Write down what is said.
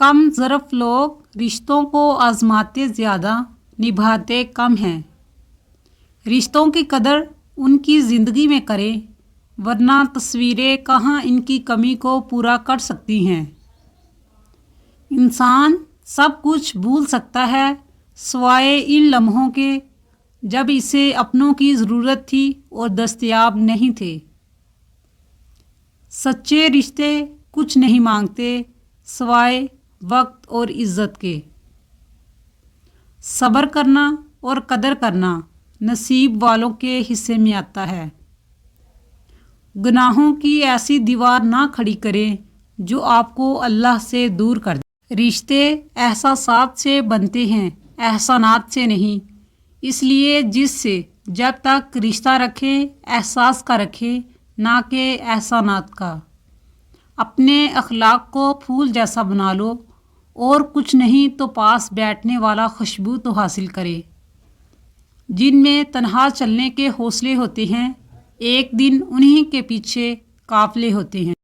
कम ज़रफ़ लोग रिश्तों को आज़माते ज़्यादा, निभाते कम हैं। रिश्तों की कदर उनकी ज़िंदगी में करें, वरना तस्वीरें कहाँ इनकी कमी को पूरा कर सकती हैं। इंसान सब कुछ भूल सकता है सिवाय इन लम्हों के जब इसे अपनों की ज़रूरत थी और दस्तयाब नहीं थे। सच्चे रिश्ते कुछ नहीं मांगते सिवाय वक्त और इज़्ज़त के। सब्र करना और कदर करना नसीब वालों के हिस्से में आता है। गुनाहों की ऐसी दीवार ना खड़ी करें जो आपको अल्लाह से दूर कर दे। रिश्ते एहसासात से बनते हैं, एहसानात से नहीं। इसलिए जिससे जब तक रिश्ता रखें एहसास का रखें, ना कि एहसानात का। अपने अखलाक को फूल जैसा बना लो और कुछ नहीं तो पास बैठने वाला खुशबू तो हासिल करे। जिनमें तन्हा चलने के हौसले होते हैं, एक दिन उन्हीं के पीछे काफ़िले होते हैं।